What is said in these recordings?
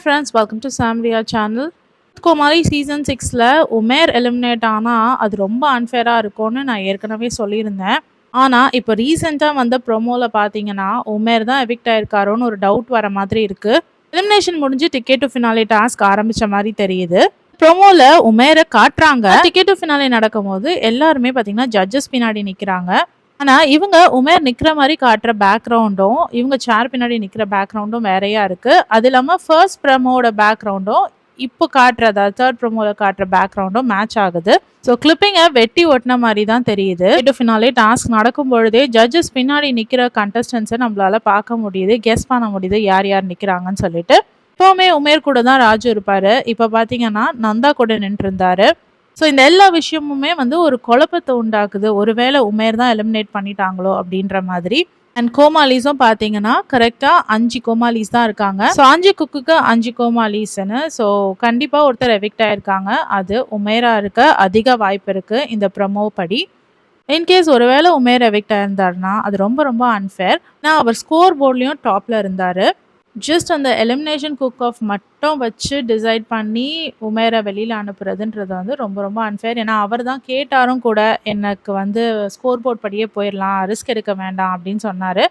friends, welcome to Samria channel. Comali season 6ல Umer eliminate ஆனா அது ரொம்ப அன்ஃபேரா இருக்கும்னு நான் ஏற்கனவே சொல்லியிருந்தேன். ஆனா இப்போ ரீசெண்டா வந்த ப்ரோமோல பாத்தீங்கன்னா உமேர் தான் எவிக்ட் ஆயிருக்காரோன்னு ஒரு டவுட் வர மாதிரி இருக்கு. எலிமினேஷன் முடிஞ்சு டிக்கெட் டு ஃபினாலே டாஸ்க் ஆரம்பிச்ச மாதிரி தெரியுது. ப்ரோமோல உமேரை காட்டுறாங்க. டிக்கெட் டு ஃபினாலே நடக்கும்போது எல்லாருமே பாத்தீங்கன்னா ஜட்ஜஸ் பின்னாடி நிக்கிறாங்க. ஆனா இவங்க உமேர் நிக்கிற மாதிரி காட்டுற பேக்ரவுண்டும் இவங்க சேர் பின்னாடி நிக்கிற பேக்ரவுண்டும் வேறையா இருக்கு. அது இல்லாம ஃபர்ஸ்ட் ப்ரோமோட பேக்ரவுண்டும் இப்போ காட்டுறதா தேர்ட் ப்ரோமோல காட்டுற பேக்ரவுண்டும் மேட்ச் ஆகுது. ஸோ கிளிப்பிங்கை வெட்டி ஒட்டின மாதிரி தான் தெரியுது. ஃபினாலே டாஸ்க் நடக்கும் பொழுதே ஜட்ஜஸ் பின்னாடி நிக்கிற கண்டஸ்டன்ஸை நம்மளால பார்க்க முடியுது, கெஸ் பண்ண முடியுது யார் யார் நிக்கிறாங்கன்னு சொல்லிட்டு. எப்பவுமே உமேர் கூட தான் ராஜு இருப்பாரு. இப்போ பாத்தீங்கன்னா நந்தா கூட நின்று இருந்தாரு. ஸோ இந்த எல்லா விஷயமுமே வந்து ஒரு குழப்பத்தை உண்டாக்குது. ஒருவேளை உமேர் தான் எலிமினேட் பண்ணிட்டாங்களோ அப்படின்ற மாதிரி. அண்ட் கோமாலிஸும் பார்த்தீங்கன்னா கரெக்டாக 5 கோமாலிஸ் தான் இருக்காங்க. ஸோ 5 குக்குக்கு 5 கோமாலிஸ்ன்னு. ஸோ கண்டிப்பாக ஒருத்தர் எவிக்ட் ஆயிருக்காங்க. அது உமேரா இருக்க அதிக வாய்ப்பு இருக்கு இந்த ப்ரமோ படி. இன்கேஸ் ஒருவேளை உமேர் எவிக்ட் ஆயிருந்தாருன்னா அது ரொம்ப ரொம்ப அன்ஃபேர். நான் அவர் ஸ்கோர் போர்ட்லேயும் டாப்ல இருந்தாரு. ஜஸ்ட் அந்த எலிமினேஷன் குக் ஆஃப் மட்டும் வச்சு டிசைட் பண்ணி உமேரை வெளியில் அனுப்புறதுன்றது வந்து ரொம்ப ரொம்ப அன்ஃபேர். ஏன்னா அவர் தான் கேட்டாரும் கூட எனக்கு வந்து ஸ்கோர் போர்ட் படியே போயிடலாம், ரிஸ்க் எடுக்க வேண்டாம் அப்படின்னு சொன்னார்.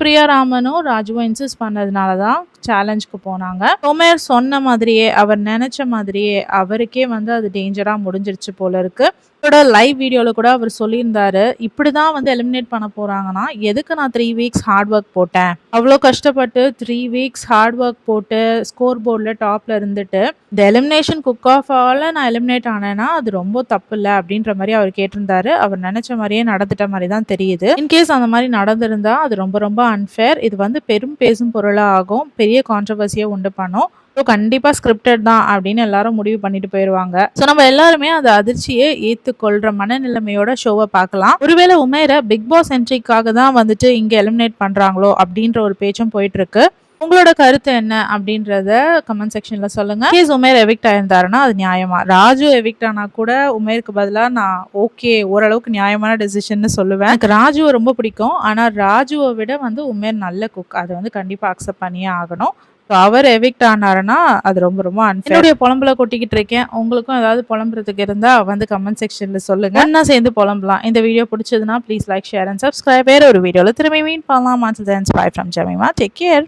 பிரியா ராமனும் ராஜுவும் இன்சிஸ்ட் பண்ணதுனால தான் சேலஞ்சுக்கு போனாங்க. உமேர் சொன்ன மாதிரியே அவர் நினைச்ச மாதிரியே அவருக்கே வந்து அது டேஞ்சராக முடிஞ்சிருச்சு போல இருக்கு. அவரோட லைவ் வீடியோவில் கூட அவர் சொல்லியிருந்தாரு, இப்படிதான் வந்து எலிமினேட் பண்ண போறாங்கன்னா எதுக்கு நான் 3 வீக்ஸ் ஹார்ட் ஒர்க் போட்டேன், அவ்வளோ கஷ்டப்பட்டு 3 வீக்ஸ் ஹார்ட் ஒர்க் போட்டு ஸ்கோர் போர்டில் டாப்ல இருந்துட்டு இந்த எலிமினேஷன் குக் ஆஃப் ஆல நான் எலிமினேட் ஆனேன்னா அது ரொம்ப தப்பு இல்லை அப்படின்ற மாதிரி அவர் கேட்டிருந்தாரு. அவர் நினைச்ச மாதிரியே நடந்துட்ட மாதிரி தான் தெரியுது. இன்கேஸ் அந்த மாதிரி நடந்திருந்தா அது ரொம்ப ரொம்ப அன்ஃபேர். இது வந்து பெரும் பேசும் பொருளாக ஆகும், பெரிய கான்ட்ரவர்சியை உண்டு பண்ணும். ஸோ கண்டிப்பாக ஸ்கிரிப்டட் தான் அப்படின்னு எல்லாரும் முடிவு பண்ணிட்டு போயிடுவாங்க. ஸோ நம்ம எல்லாருமே அந்த அதிர்ச்சியை ஏற்றுக்கொள்கிற மனநிலைமையோட ஷோவை பார்க்கலாம். ஒருவேளை உமேரை பிக் பாஸ் என்ட்ரிக்காக தான் வந்துட்டு இங்கே எலிமினேட் பண்ணுறாங்களோ அப்படின்ற ஒரு பேச்சும் போயிட்டு இருக்கு. உங்களோட கருத்து என்ன அப்படின்றத கமெண்ட் செக்ஷன்ல சொல்லுங்க. கேஸ் உமேர் எவிக்ட் ஆயிருந்தாருன்னா அது நியாயமா? ராஜு எவிக்ட் ஆனா கூட உமேருக்கு பதிலாக நான் ஓகே ஓரளவுக்கு நியாயமான டெசிஷன் சொல்லுவேன். எனக்கு ராஜுவை ரொம்ப பிடிக்கும். ஆனால் ராஜுவை விட வந்து உமேர் நல்ல குக், அதை வந்து கண்டிப்பாக அக்செப்ட் பண்ணியே ஆகணும். ஸோ அவர் எவிக்ட் ஆனாருன்னா அது ரொம்ப ரொம்ப அன்ஃபேர். என்னுடைய புலம்புல கொட்டிக்கிட்டு இருக்கேன். உங்களுக்கும் ஏதாவது புலம்புறதுக்கு இருந்தால் வந்து கமெண்ட் செக்ஷன்ல சொல்லுங்க. என்ன சேர்ந்து புலம்பலாம். இந்த வீடியோ பிடிச்சதுன்னா please like, share and subscribe. வேற ஒரு வீடியோவில் திரும்பி மீட் பண்ணலாம். Until then, bye from Jamima. Take care.